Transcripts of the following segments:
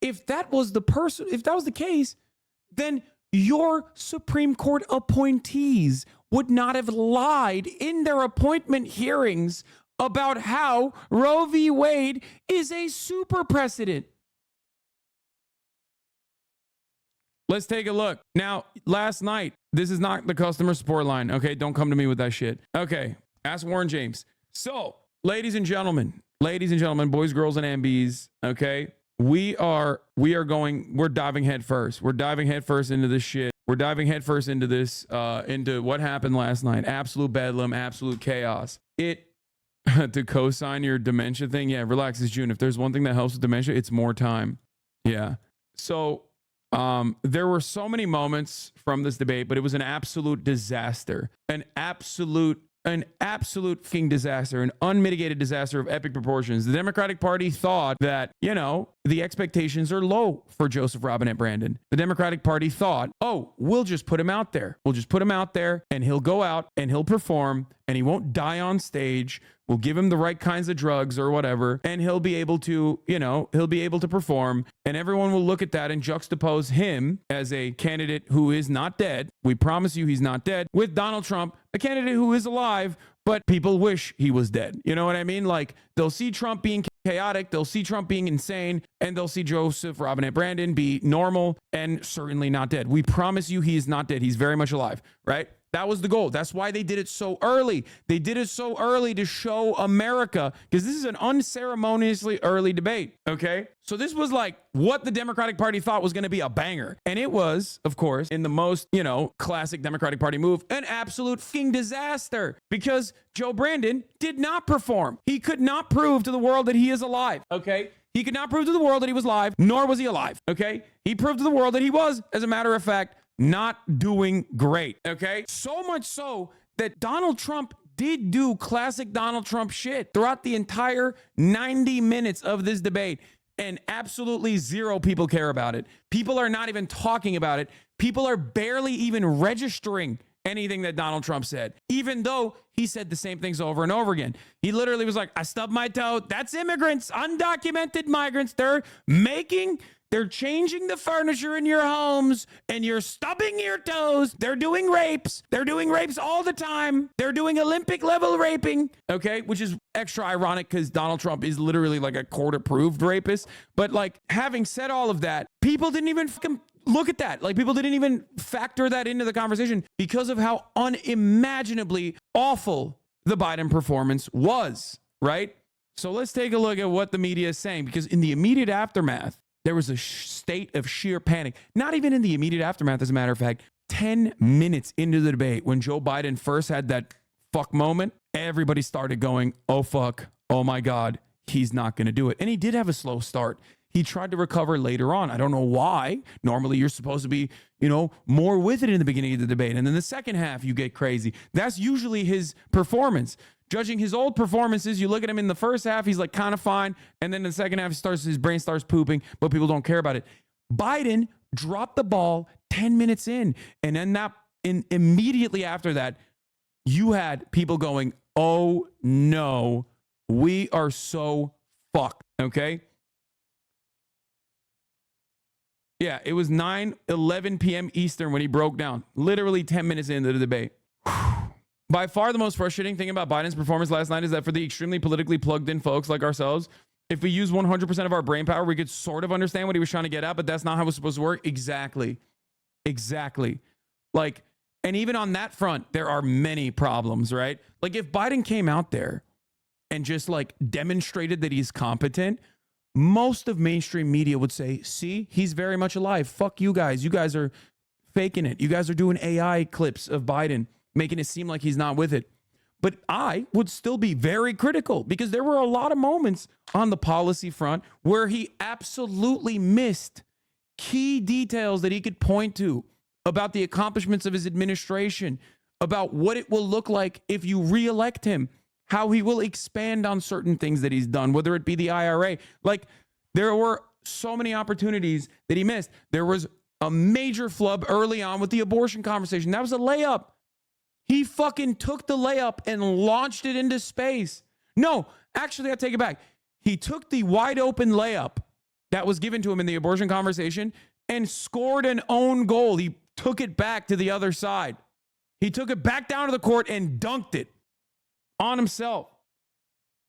if that was the case, then your Supreme Court appointees would not have lied in their appointment hearings about how Roe v. Wade is a super precedent. Let's take a look. Now, last night, this is not the customer support line. Okay, don't come to me with that shit. Okay, ask Warren James. So, ladies and gentlemen, boys, girls, and MBs, okay, we're diving head first. We're diving head first into this shit. We're diving head first into this, into what happened last night. Absolute bedlam, absolute chaos. To co-sign your dementia thing, yeah, relax, it's June. If there's one thing that helps with dementia, it's more time. Yeah. So, there were so many moments from this debate, but it was an absolute disaster. An absolute fucking disaster, an unmitigated disaster of epic proportions. The Democratic Party thought that, the expectations are low for Joseph Robinette Brandon. The Democratic Party thought, oh, we'll just put him out there. We'll just put him out there and he'll go out and he'll perform and he won't die on stage. We'll give him the right kinds of drugs or whatever, and he'll be able to, perform, and everyone will look at that and juxtapose him as a candidate who is not dead. We promise you he's not dead, with Donald Trump, a candidate who is alive, but people wish he was dead. You know what I mean? Like, they'll see Trump being chaotic, they'll see Trump being insane, and they'll see Joseph Robinette Brandon be normal and certainly not dead. We promise you he is not dead. He's very much alive, right? That was the goal. That's why they did it so early. They did it so early to show America, because this is an unceremoniously early debate, okay? So this was like what the Democratic Party thought was going to be a banger. And it was, of course, in the most, classic Democratic Party move, an absolute fucking disaster, because Joe Brandon did not perform. He could not prove to the world that he is alive, okay? He could not prove to the world that he was live, nor was he alive, okay? He proved to the world that he was, as a matter of fact, not doing great, okay? So much so that Donald Trump did do classic Donald Trump shit throughout the entire 90 minutes of this debate, and absolutely zero people care about it. People are not even talking about it. People are barely even registering anything that Donald Trump said, even though he said the same things over and over again. He literally was like, I stubbed my toe. That's immigrants, undocumented migrants. They're changing the furniture in your homes and you're stubbing your toes. They're doing rapes. They're doing rapes all the time. They're doing Olympic level raping, okay? Which is extra ironic because Donald Trump is literally like a court approved rapist. But like, having said all of that, people didn't even fucking look at that. Like, people didn't even factor that into the conversation because of how unimaginably awful the Biden performance was, right? So let's take a look at what the media is saying, because in the immediate aftermath, there was a state of sheer panic. Not even in the immediate aftermath, as a matter of fact. 10 minutes into the debate, when Joe Biden first had that fuck moment, everybody started going, oh fuck, oh my God, he's not going to do it. And he did have a slow start. He tried to recover later on. I don't know why. Normally you're supposed to be, more with it in the beginning of the debate. And then the second half, you get crazy. That's usually his performance. Judging his old performances, you look at him in the first half, he's like kind of fine. And then in the second half, his brain starts pooping, but people don't care about it. Biden dropped the ball 10 minutes in. And then immediately after that, you had people going, oh no, we are so fucked. Okay. Yeah, it was 9:11 p.m. Eastern when he broke down, literally 10 minutes into the debate. By far the most frustrating thing about Biden's performance last night is that for the extremely politically plugged in folks like ourselves, if we use 100% of our brain power, we could sort of understand what he was trying to get at, but that's not how it's supposed to work. Exactly. Like, and even on that front, there are many problems, right? Like, if Biden came out there and just like demonstrated that he's competent, most of mainstream media would say, see, he's very much alive. Fuck you guys. You guys are faking it. You guys are doing AI clips of Biden, making it seem like he's not with it. But I would still be very critical, because there were a lot of moments on the policy front where he absolutely missed key details that he could point to about the accomplishments of his administration, about what it will look like if you reelect him, how he will expand on certain things that he's done, whether it be the IRA. Like, there were so many opportunities that he missed. There was a major flub early on with the abortion conversation. That was a layup. He fucking took the layup and launched it into space. No, actually, I take it back. He took the wide open layup that was given to him in the abortion conversation and scored an own goal. He took it back to the other side. He took it back down to the court and dunked it on himself.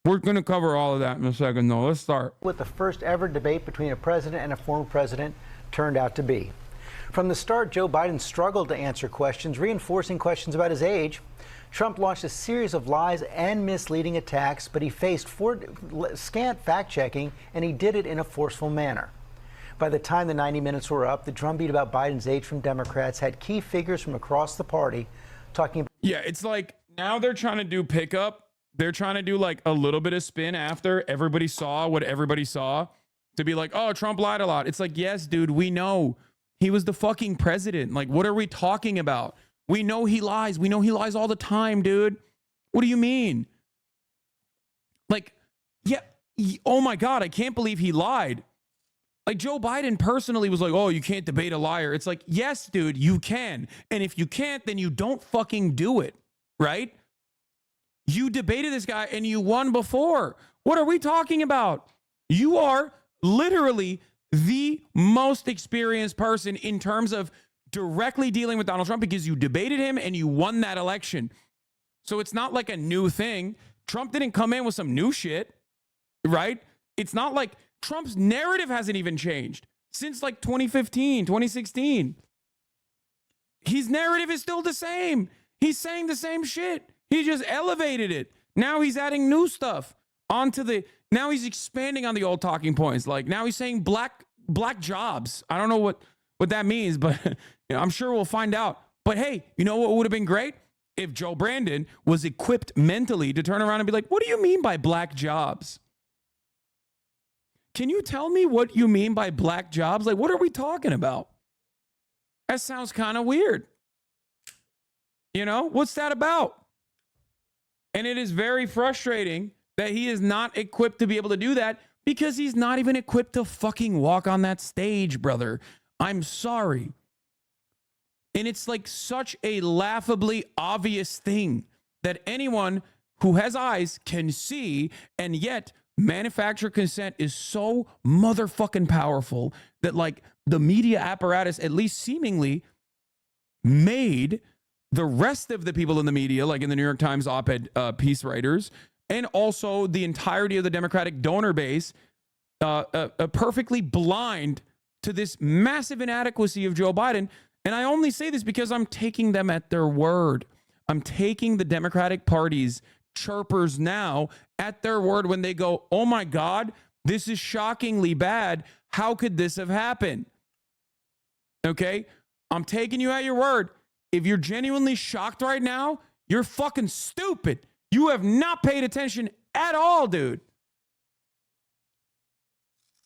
We're going to cover all of that in a second, though. Let's start. What the first ever debate between a president and a former president turned out to be. From the start, Joe Biden struggled to answer questions, reinforcing questions about his age. Trump launched a series of lies and misleading attacks, but he faced scant fact-checking, and he did it in a forceful manner. By the time the 90 minutes were up, the drumbeat about Biden's age from Democrats had key figures from across the party talking about... Yeah, it's like now they're trying to do pickup. They're trying to do like a little bit of spin after everybody saw what everybody saw to be like, oh, Trump lied a lot. It's like, yes, dude, we know he was the fucking president. Like, what are we talking about? We know he lies. We know he lies all the time, dude. What do you mean? Like, yeah. Oh my God, I can't believe he lied. Like Joe Biden personally was like, oh, you can't debate a liar. It's like, yes, dude, you can. And if you can't, then you don't fucking do it, right? You debated this guy and you won before. What are we talking about? You are literally the most experienced person in terms of directly dealing with Donald Trump because you debated him and you won that election. So it's not like a new thing. Trump didn't come in with some new shit, right? It's not like Trump's narrative hasn't even changed since like 2015, 2016. His narrative is still the same. He's saying the same shit. He just elevated it. Now he's adding new stuff onto the, now he's expanding on the old talking points. Like now he's saying black jobs. I don't know what that means, but you know, I'm sure we'll find out. But hey, you know what would have been great? If Joe Brandon was equipped mentally to turn around and be like, what do you mean by black jobs? Can you tell me what you mean by black jobs? Like, what are we talking about? That sounds kind of weird. You know, what's that about? And it is very frustrating that he is not equipped to be able to do that because he's not even equipped to fucking walk on that stage, brother. I'm sorry. And it's like such a laughably obvious thing that anyone who has eyes can see, and yet manufactured consent is so motherfucking powerful that like the media apparatus, at least seemingly, made the rest of the people in the media, like in the New York Times op-ed piece writers, and also the entirety of the Democratic donor base, perfectly blind to this massive inadequacy of Joe Biden. And I only say this because I'm taking them at their word. I'm taking the Democratic Party's chirpers now at their word when they go, oh my God, this is shockingly bad. How could this have happened? Okay, I'm taking you at your word. If you're genuinely shocked right now, you're fucking stupid. You have not paid attention at all, dude.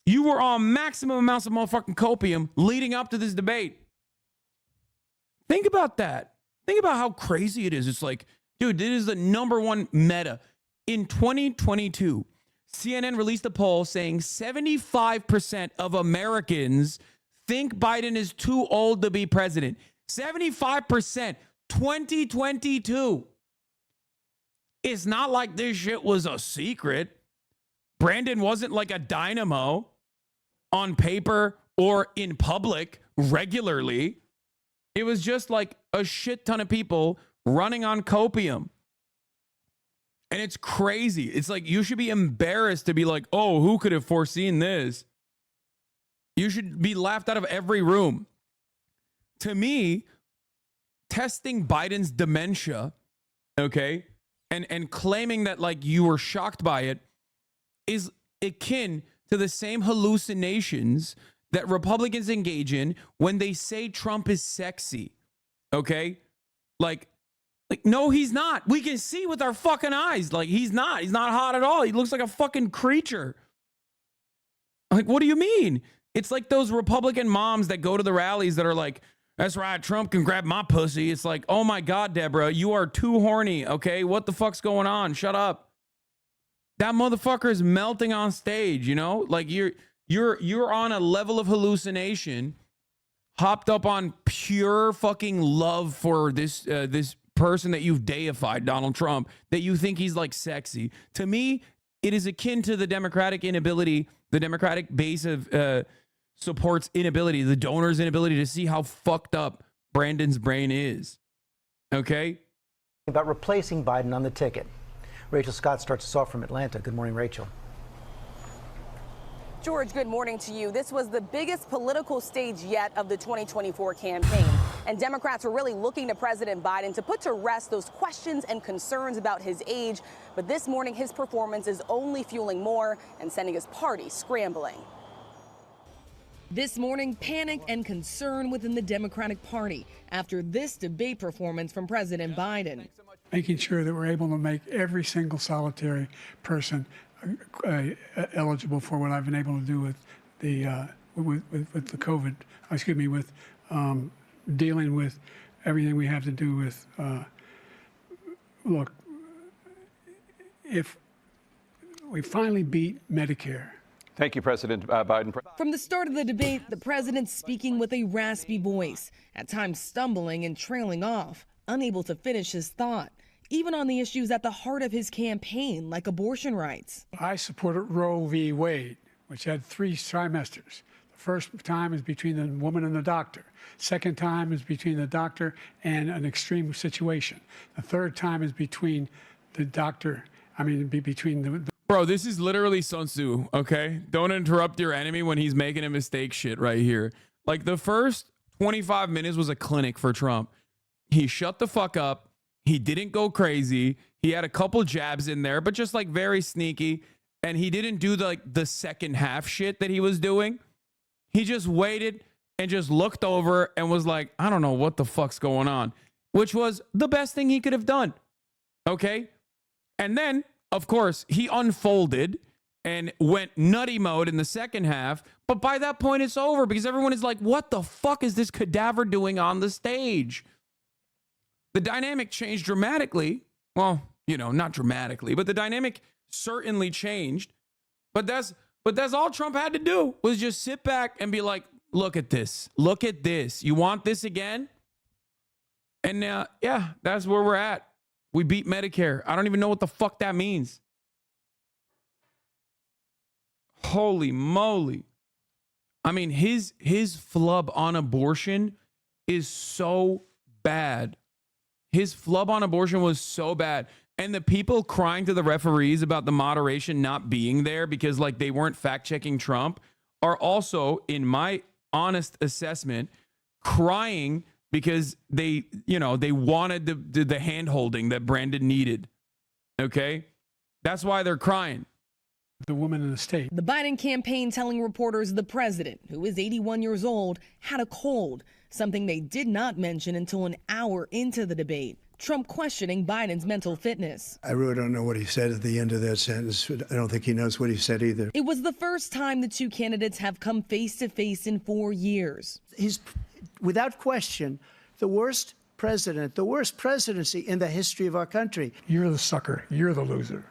You were on maximum amounts of motherfucking copium leading up to this debate. Think about that. Think about how crazy it is. It's like, dude, this is the number one meta. In 2022, CNN released a poll saying 75% of Americans think Biden is too old to be president. 75%, 2022. It's not like this shit was a secret. Brandon wasn't like a dynamo on paper or in public regularly. It was just like a shit ton of people running on copium. And it's crazy. It's like you should be embarrassed to be like, oh, who could have foreseen this? You should be laughed out of every room. To me, testing Biden's dementia, okay, and claiming that like you were shocked by it is akin to the same hallucinations that Republicans engage in when they say Trump is sexy, okay? Like, no, he's not. We can see with our fucking eyes. Like, he's not. He's not hot at all. He looks like a fucking creature. Like, what do you mean? It's like those Republican moms that go to the rallies that are like, that's right, Trump can grab my pussy. It's like, oh my God, Deborah, you are too horny, okay? What the fuck's going on? Shut up. That motherfucker is melting on stage, you know? Like, you're on a level of hallucination, hopped up on pure fucking love for this person that you've deified, Donald Trump, that you think he's like sexy. To me, it is akin to the Democratic inability The Democratic base of support's inability, the donors' inability to see how fucked up Brandon's brain is. Okay? About replacing Biden on the ticket. Rachel Scott starts us off from Atlanta. Good morning, Rachel. George, good morning to you. This was the biggest political stage yet of the 2024 campaign. And Democrats were really looking to President Biden to put to rest those questions and concerns about his age. But this morning, his performance is only fueling more and sending his party scrambling. This morning, panic and concern within the Democratic Party after this debate performance from President Biden. Making sure that we're able to make every single solitary person eligible for what I've been able to do with the COVID. With dealing with everything we have to do with. Look, if we finally beat Medicare. Thank you, President Biden. From the start of the debate, the president speaking with a raspy voice, at times stumbling and trailing off, unable to finish his thought, even on the issues at the heart of his campaign, like abortion rights. I supported Roe v. Wade, which had 3 trimesters. The first time is between the woman and the doctor. Second time is between the doctor and an extreme situation. The third time is between the doctor, between the Bro, this is literally Sun Tzu, okay? Don't interrupt your enemy when he's making a mistake shit right here. Like, the first 25 minutes was a clinic for Trump. He shut the fuck up. He didn't go crazy. He had a couple jabs in there, but just like very sneaky. And he didn't do the second half shit that he was doing. He just waited and just looked over and was like, I don't know what the fuck's going on, which was the best thing he could have done. Okay. And then, of course, he unfolded and went nutty mode in the second half. But by that point, it's over because everyone is like, what the fuck is this cadaver doing on the stage? The dynamic changed dramatically. Well, not dramatically, but the dynamic certainly changed. But that's all Trump had to do was just sit back and be like, look at this. Look at this. You want this again? And yeah, that's where we're at. We beat Medicare. I don't even know what the fuck that means. Holy moly. I mean, his flub on abortion is so bad. His flub on abortion was so bad. And the people crying to the referees about the moderation not being there because they weren't fact checking Trump are also, in my honest assessment, crying because they wanted the hand holding that Brandon needed. Okay. That's why they're crying. The woman in the state. The Biden campaign telling reporters the president, who is 81 years old, had a cold, something they did not mention until an hour into the debate. Trump questioning Biden's mental fitness. I really don't know what he said at the end of that sentence. I don't think he knows what he said either. It was the first time the two candidates have come face to face in 4 years. He's, without question, the worst president, the worst presidency in the history of our country. You're the sucker. You're the loser.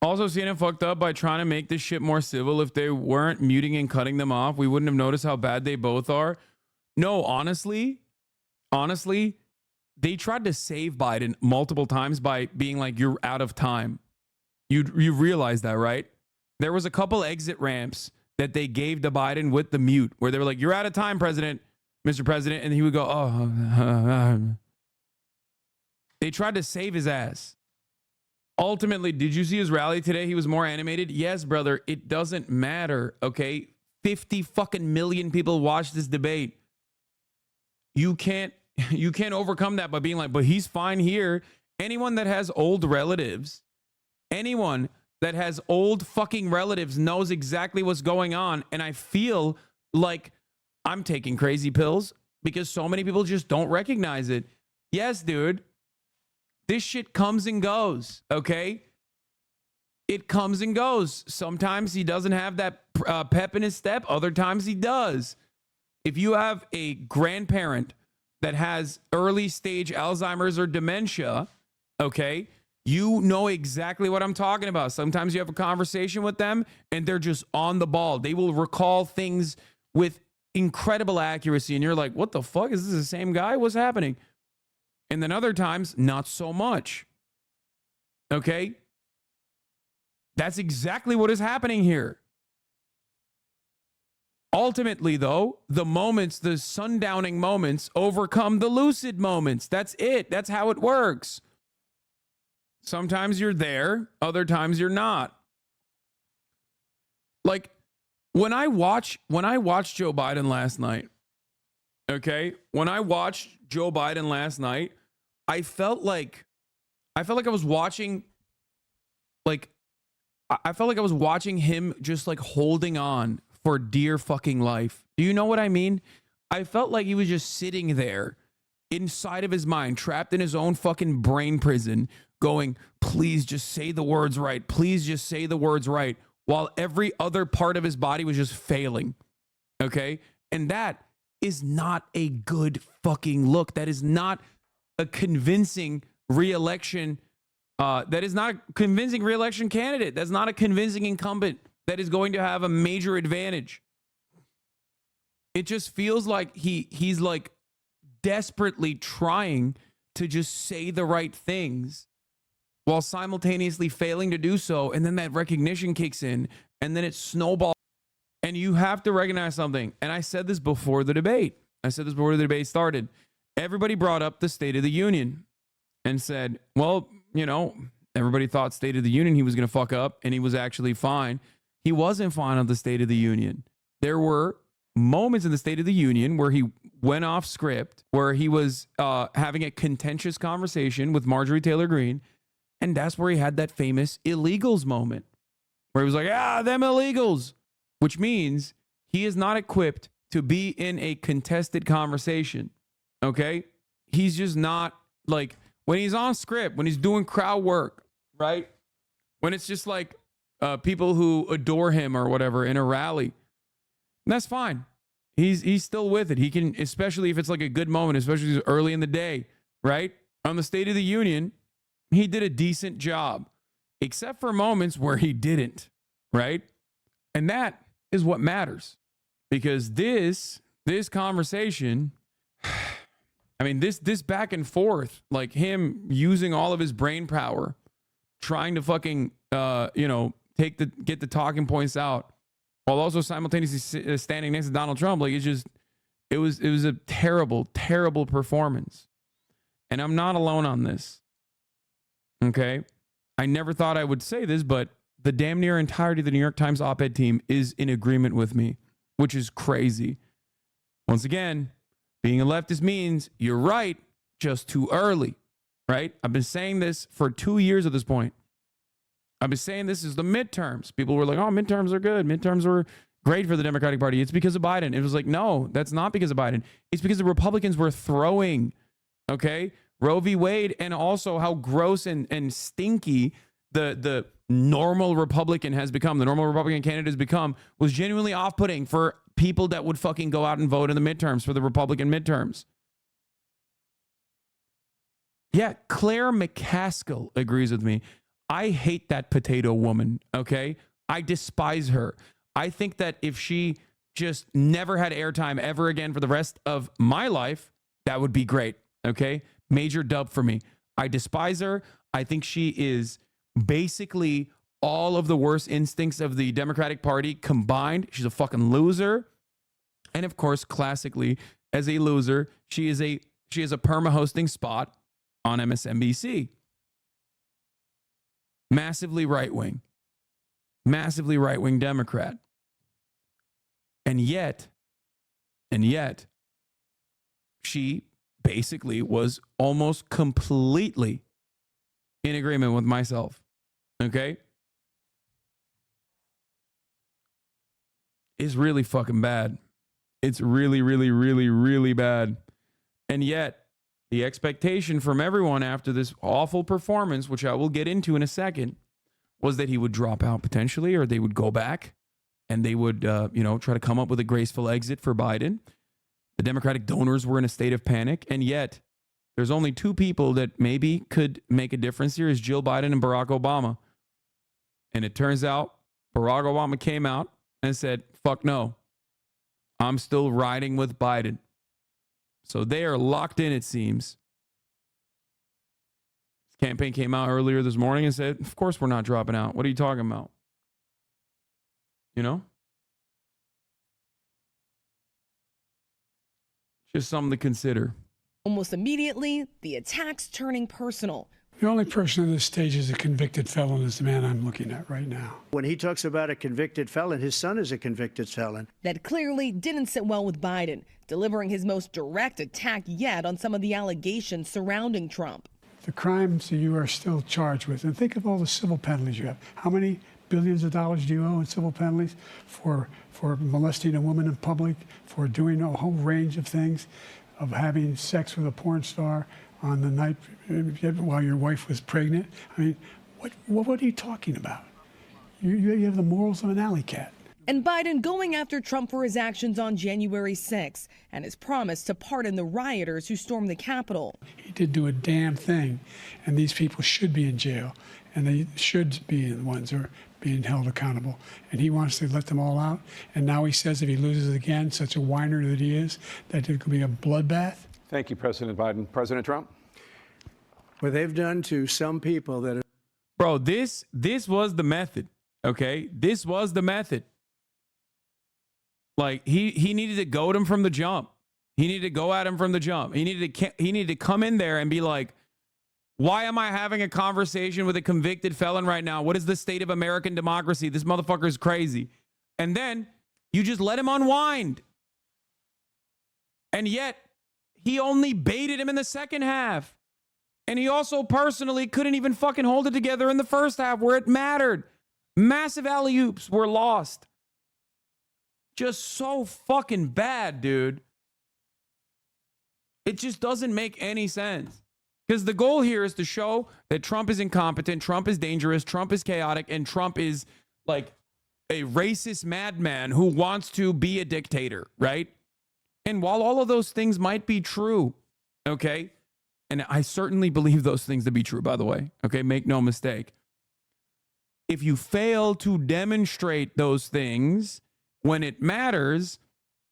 Also, CNN fucked up by trying to make this shit more civil. If they weren't muting and cutting them off, we wouldn't have noticed how bad they both are. No, honestly, they tried to save Biden multiple times by being like, you're out of time. You realize that, right? There was a couple exit ramps that they gave to Biden with the mute where they were like, you're out of time, Mr. President. And he would go, oh. They tried to save his ass. Ultimately, did you see his rally today? He was more animated. Yes, brother. It doesn't matter. Okay. 50 fucking million people watched this debate. You can't overcome that by being like, but he's fine here. Anyone that has old relatives, anyone that has old fucking relatives knows exactly what's going on. And I feel like I'm taking crazy pills because so many people just don't recognize it. Yes, dude. This shit comes and goes, okay? It comes and goes. Sometimes he doesn't have that pep in his step. Other times he does. If you have a grandparent that has early stage Alzheimer's or dementia, okay, you know exactly what I'm talking about. Sometimes you have a conversation with them and they're just on the ball. They will recall things with incredible accuracy. And you're like, what the fuck? Is this the same guy? What's happening? And then other times, not so much. Okay? That's exactly what is happening here. Ultimately, though, the moments, the sundowning moments overcome the lucid moments. That's it. That's how it works. Sometimes you're there, other times you're not. Like when I watched Joe Biden last night, okay? When I watched Joe Biden last night, I felt like I was watching him just like holding on for dear fucking life. Do you know what I mean? I felt like he was just sitting there inside of his mind, trapped in his own fucking brain prison, going, please just say the words right. Please just say the words right. While every other part of his body was just failing. Okay? And that is not a good fucking look. That is not a convincing re-election. That is not a convincing re-election candidate. That's not a convincing incumbent that is going to have a major advantage. It just feels like he's like desperately trying to just say the right things while simultaneously failing to do so. And then that recognition kicks in and then it snowballs. And you have to recognize something. And I said this before the debate. Started. Everybody brought up the State of the Union and said, well, you know, everybody thought State of the Union he was going to fuck up and he was actually fine. He wasn't fine on the State of the Union. There were moments in the State of the Union where he went off script, where he was having a contentious conversation with Marjorie Taylor Greene. And that's where he had that famous illegals moment where he was like, them illegals, which means he is not equipped to be in a contested conversation. Okay. He's just not like when he's on script, when he's doing crowd work, right? When it's just like people who adore him or whatever in a rally, that's fine. He's still with it. He can, especially if it's like a good moment, especially early in the day, right? On the State of the Union, he did a decent job, except for moments where he didn't, right? And that is what matters, because this conversation, I mean, this back and forth, like him using all of his brain power, trying to fucking, get the talking points out, while also simultaneously standing next to Donald Trump. Like it was a terrible, terrible performance. And I'm not alone on this. Okay. I never thought I would say this, but the damn near entirety of the New York Times op-ed team is in agreement with me, which is crazy. Once again, being a leftist means you're right just too early, right? I've been saying this for 2 years at this point. I've been saying this is the midterms. People were like, oh, midterms are good. Midterms were great for the Democratic Party. It's because of Biden. It was like, no, that's not because of Biden. It's because the Republicans were throwing, okay, Roe v. Wade, and also how gross and stinky the normal Republican has become, the normal Republican candidate has become, was genuinely off-putting for people that would fucking go out and vote in the midterms, for the Republican midterms. Yeah, Claire McCaskill agrees with me. I hate that potato woman, okay? I despise her. I think that if she just never had airtime ever again for the rest of my life, that would be great, okay? Major dub for me. I despise her. I think she is basically all of the worst instincts of the Democratic Party combined. She's a fucking loser. And of course, classically, as a loser, she has a perma-hosting spot on MSNBC. Massively right-wing Democrat. And yet, she basically was almost completely in agreement with myself. Okay? It's really fucking bad. It's really, really, really, really bad. And yet, the expectation from everyone after this awful performance, which I will get into in a second, was that he would drop out potentially, or they would go back and they would, try to come up with a graceful exit for Biden. The Democratic donors were in a state of panic. And yet there's only two people that maybe could make a difference here, is Jill Biden and Barack Obama. And it turns out Barack Obama came out and said, fuck no, I'm still riding with Biden. So they are locked in, it seems. His campaign came out earlier this morning and said, of course we're not dropping out. What are you talking about? You know? Just something to consider. Almost immediately, the attacks turning personal. The only person on this stage is a convicted felon is the man I'm looking at right now. When he talks about a convicted felon, his son is a convicted felon. That clearly didn't sit well with Biden, delivering his most direct attack yet on some of the allegations surrounding Trump. The crimes that you are still charged with, and think of all the civil penalties you have. How many billions of dollars do you owe in civil penalties for molesting a woman in public, for doing a whole range of things, of having sex with a porn star on the night while your wife was pregnant? I mean, what are you talking about? You have the morals of an alley cat. And Biden going after Trump for his actions on January 6th and his promise to pardon the rioters who stormed the Capitol. He did do a damn thing, and these people should be in jail, and they should be the ones who are being held accountable. And he wants to let them all out, and now he says if he loses again, such a whiner that he is, that it could be a bloodbath. Thank you, President Biden. President Trump? What they've done to some people that are... Bro, this was the method, okay? This was the method. Like, he needed to goad him from the jump. He needed to go at him from the jump. He needed to come in there and be like, why am I having a conversation with a convicted felon right now? What is the state of American democracy? This motherfucker is crazy. And then you just let him unwind. And yet, he only baited him in the second half. And he also personally couldn't even fucking hold it together in the first half where it mattered. Massive alley-oops were lost. Just so fucking bad, dude. It just doesn't make any sense. Because the goal here is to show that Trump is incompetent, Trump is dangerous, Trump is chaotic, and Trump is like a racist madman who wants to be a dictator, right? And while all of those things might be true, okay, and I certainly believe those things to be true, by the way, okay, make no mistake. If you fail to demonstrate those things when it matters,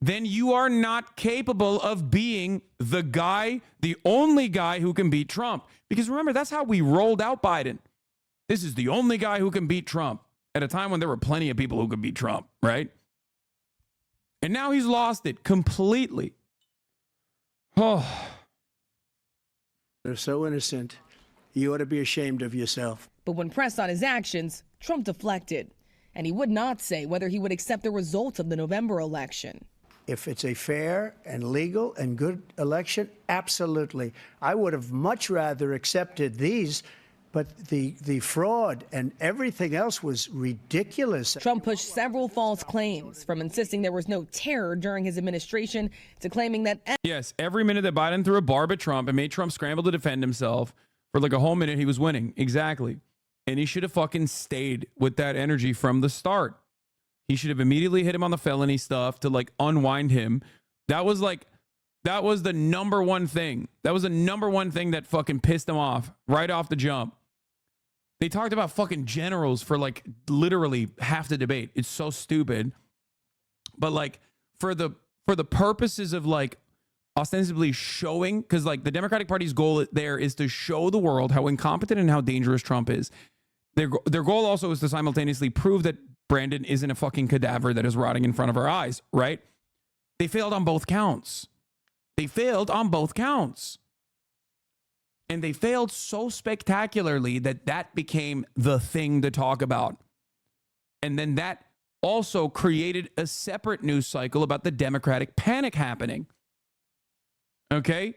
then you are not capable of being the guy, the only guy who can beat Trump. Because remember, that's how we rolled out Biden. This is the only guy who can beat Trump at a time when there were plenty of people who could beat Trump, right? And now he's lost it completely. Oh. They're so innocent. You ought to be ashamed of yourself. But when pressed on his actions, Trump deflected. And he would not say whether he would accept the results of the November election. If it's a fair and legal and good election, absolutely. I would have much rather accepted these, but the fraud and everything else was ridiculous. Trump pushed several false claims, from insisting there was no terror during his administration to claiming that... Yes, every minute that Biden threw a barb at Trump and made Trump scramble to defend himself, for like a whole minute, he was winning. Exactly. And he should have fucking stayed with that energy from the start. He should have immediately hit him on the felony stuff to like unwind him. That was the number one thing. That was the number one thing that fucking pissed him off right off the jump. They talked about fucking generals for like literally half the debate. It's so stupid. But like for the purposes of like ostensibly showing, because like the Democratic Party's goal there is to show the world how incompetent and how dangerous Trump is. Their goal also is to simultaneously prove that Brandon isn't a fucking cadaver that is rotting in front of our eyes, right? They failed on both counts. They failed on both counts. And they failed so spectacularly that became the thing to talk about. And then that also created a separate news cycle about the Democratic panic happening. Okay?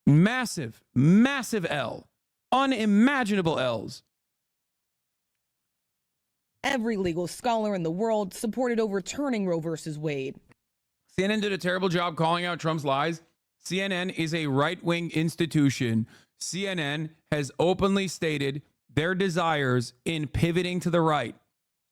Massive, massive L. Unimaginable L's. Every legal scholar in the world supported overturning Roe versus Wade. CNN did a terrible job calling out Trump's lies. CNN is a right-wing institution. CNN has openly stated their desires in pivoting to the right.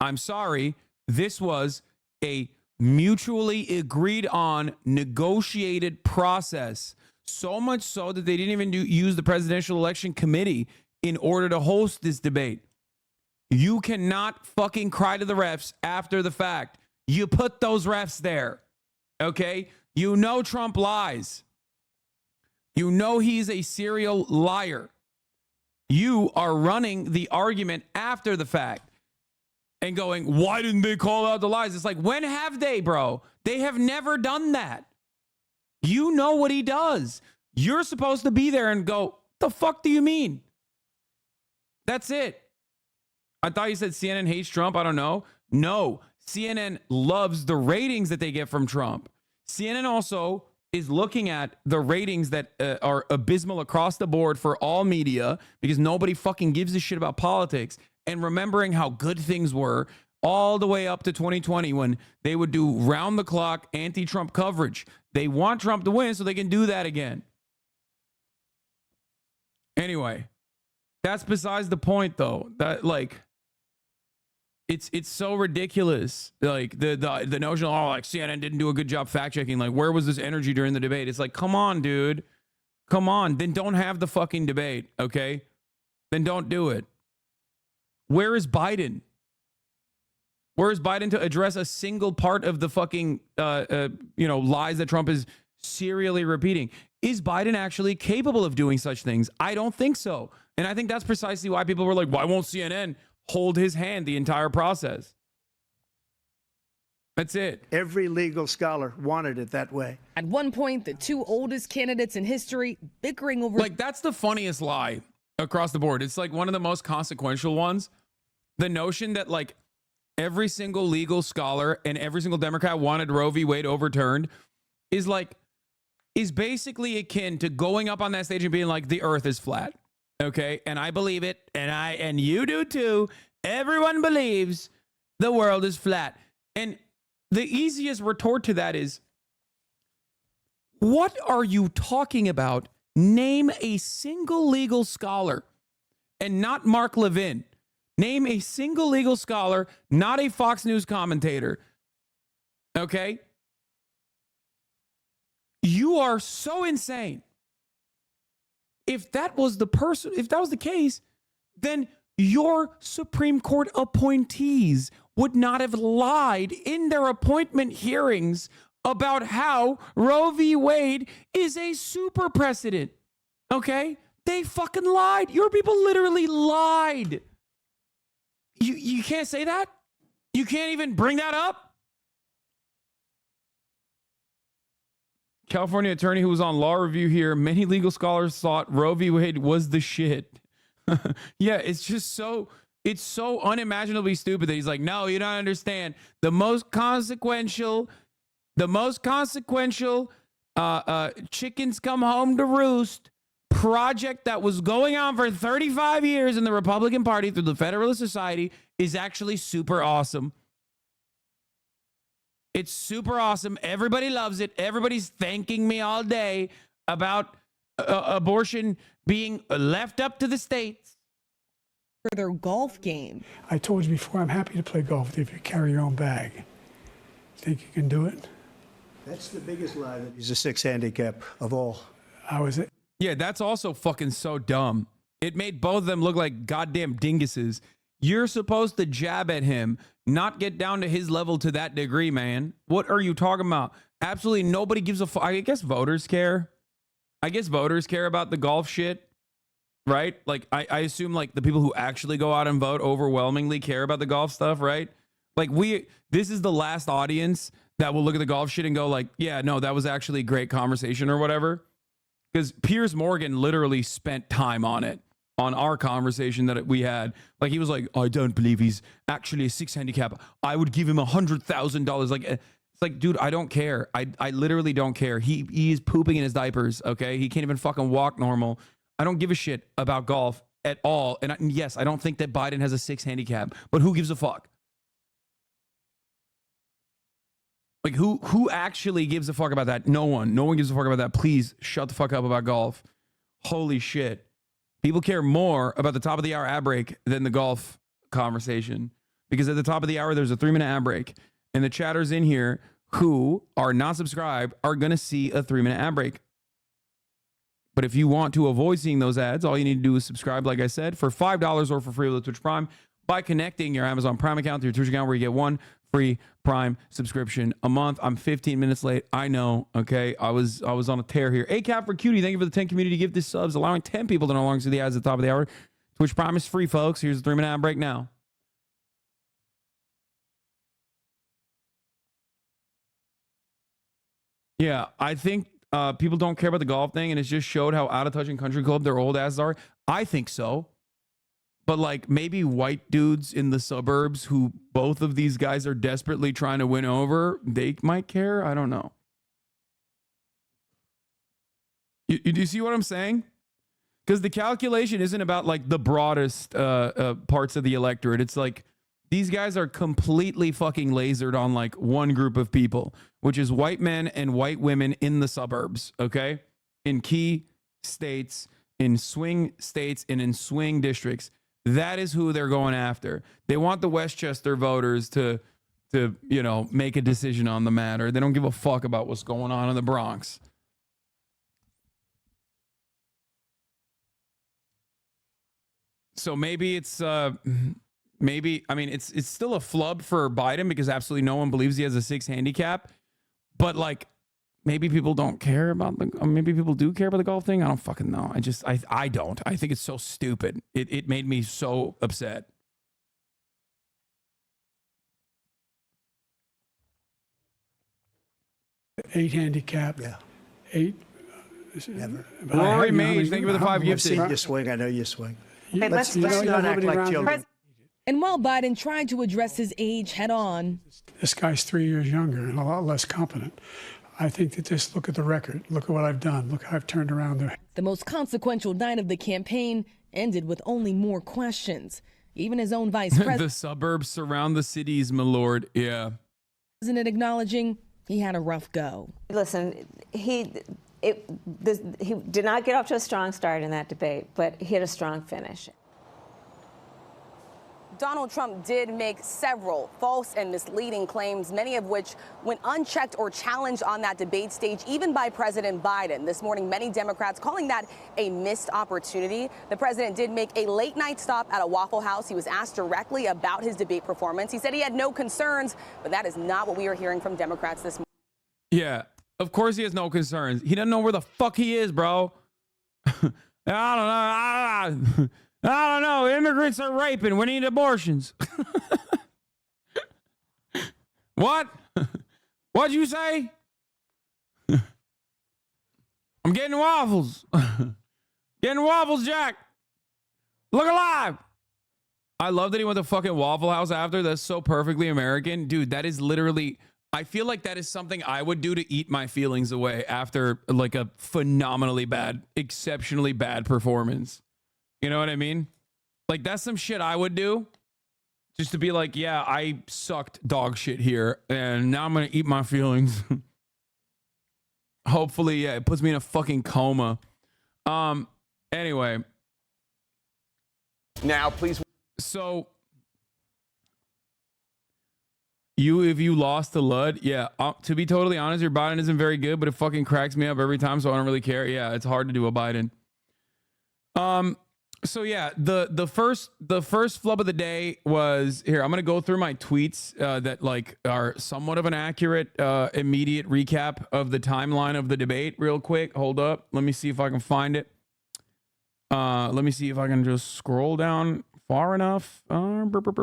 I'm sorry, this was a mutually agreed on, negotiated process. So much so that they didn't even use the Presidential Election Committee in order to host this debate. You cannot fucking cry to the refs after the fact. You put those refs there, okay? You know Trump lies. You know he's a serial liar. You are running the argument after the fact. and going, why didn't they call out the lies? It's like, when have they, bro? They have never done that. You know what he does. You're supposed to be there and go, the fuck do you mean? That's it. I thought you said CNN hates Trump. I don't know. No, CNN loves the ratings that they get from Trump. CNN also is looking at the ratings that are abysmal across the board for all media because nobody fucking gives a shit about politics, and remembering how good things were all the way up to 2020 when they would do round the clock anti-Trump coverage. They want Trump to win so they can do that again. Anyway, that's besides the point though. That like it's so ridiculous. Like the notion of, oh, like CNN didn't do a good job fact checking. Like, where was this energy during the debate? It's like, come on, dude. Come on. Then don't have the fucking debate, okay? Then don't do it. Where is Biden? Where is Biden to address a single part of the fucking lies that Trump is serially repeating? Is Biden actually capable of doing such things? I don't think so. And I think that's precisely why people were like, why won't CNN hold his hand the entire process? That's it. Every legal scholar wanted it that way. At one point, the two oldest candidates in history bickering over... Like, that's the funniest lie across the board. It's like one of the most consequential ones. The notion that like every single legal scholar and every single Democrat wanted Roe v. Wade overturned is basically akin to going up on that stage and being like, the earth is flat. Okay. And I believe it. And you do too. Everyone believes the world is flat. And the easiest retort to that is, what are you talking about? Name a single legal scholar, and not Mark Levin. Name a single legal scholar, not a Fox News commentator. Okay? You are so insane. If that was the case, then your Supreme Court appointees would not have lied in their appointment hearings about how Roe v. Wade is a super precedent. Okay? They fucking lied. Your people literally lied. You can't say that? You can't even bring that up? California attorney who was on Law Review here, many legal scholars thought Roe v. Wade was the shit. Yeah, it's just it's so unimaginably stupid that he's like, no, you don't understand. The most consequential chickens come home to roost project that was going on for 35 years in the Republican Party through the Federalist Society is actually super awesome. It's super awesome. Everybody loves it. Everybody's thanking me all day about abortion being left up to the states. For their golf game. I told you before, I'm happy to play golf if you carry your own bag. Think you can do it? That's the biggest lie that he's a 6 handicap of all. How is it? Yeah, that's also fucking so dumb. It made both of them look like goddamn dinguses. You're supposed to jab at him, not get down to his level to that degree, man. What are you talking about? Absolutely nobody gives a fuck. I guess voters care. I guess voters care about the golf shit, right? Like, I assume like the people who actually go out and vote overwhelmingly care about the golf stuff, right? Like this is the last audience that will look at the golf shit and go like, yeah, no, that was actually a great conversation or whatever. Because Piers Morgan literally spent time on it, on our conversation that we had. Like, he was like, I don't believe he's actually a 6 handicap. I would give him $100,000. Like, it's like, dude, I don't care. I literally don't care. He's pooping in his diapers, okay? He can't even fucking walk normal. I don't give a shit about golf at all. And yes, I don't think that Biden has a 6 handicap, but who gives a fuck? Like, who actually gives a fuck about that? No one. No one gives a fuck about that. Please shut the fuck up about golf. Holy shit. People care more about the top of the hour ad break than the golf conversation. Because at the top of the hour, there's a 3-minute ad break. And the chatters in here who are not subscribed are going to see a 3-minute ad break. But if you want to avoid seeing those ads, all you need to do is subscribe, like I said, for $5 or for free with Twitch Prime by connecting your Amazon Prime account to your Twitch account, where you get 1 free Prime subscription a month. I'm 15 minutes late. I know. Okay. I was on a tear here. ACAP for Cutie. Thank you for the 10 community gift this subs, allowing 10 people to no longer see the ads at the top of the hour. Twitch Prime is free, folks. Here's a 3-minute ad break now. Yeah, I think people don't care about the golf thing, and it's just showed how out of touch in country club their old asses are. I think so. But like maybe white dudes in the suburbs who both of these guys are desperately trying to win over, they might care. I don't know. Do you see what I'm saying? Because the calculation isn't about like the broadest parts of the electorate. It's like these guys are completely fucking lasered on like one group of people, which is white men and white women in the suburbs, okay? In key states, in swing states, and in swing districts. That is who they're going after. They want the Westchester voters to you know, make a decision on the matter. They don't give a fuck about what's going on in the Bronx. So maybe it's maybe, I mean, it's still a flub for Biden because absolutely no one believes he has a 6 handicap. But like, maybe people don't care about maybe people do care about the golf thing. I don't fucking know. I don't. I think it's so stupid. It made me so upset. Eight handicap. Yeah. 8. Never. Rory Mage, thank you for the 5 I've gifted. seen you swing. I know you swing. Hey, Let's you know, not how act many like rounds children. And while Biden tried to address his age head on, This guy's 3 years younger and a lot less competent. I think that just look at the record. Look at what I've done. Look how I've turned around there. the most consequential night of the campaign ended with only more questions. Even his own vice The suburbs surround the cities, my lord. Yeah. president acknowledging he had a rough go. Listen, he did not get off to a strong start in that debate, but he had a strong finish. Donald Trump did make several false and misleading claims, many of which went unchecked or challenged on that debate stage, even by President Biden. This morning, many Democrats calling that a missed opportunity. The president did make a late night stop at a Waffle House. He was asked directly about his debate performance. He said he had no concerns, but that is not what we are hearing from Democrats this morning. Yeah. Of course he has no concerns. He doesn't know where the fuck he is, bro. I don't know. Immigrants are raping. We need abortions. What? What'd you say? I'm getting waffles. Getting waffles, Jack. Look alive. I love that he went to fucking Waffle House after. That's so perfectly American. Dude, that is literally... I feel like that is something I would do to eat my feelings away after like a phenomenally bad, exceptionally bad performance. You know what I mean? Like that's some shit I would do just to be like, yeah, I sucked dog shit here and now I'm going to eat my feelings. Hopefully, yeah, it puts me in a fucking coma. Anyway. Now, please. So if you lost to Lud, yeah, to be totally honest, your Biden isn't very good, but it fucking cracks me up every time, so I don't really care. Yeah, it's hard to do a Biden. So yeah, the first flub of the day was here. I'm gonna go through my tweets that like are somewhat of an accurate immediate recap of the timeline of the debate real quick. Hold up. Let me see if I can find it. Let me see if I can just scroll down far enough.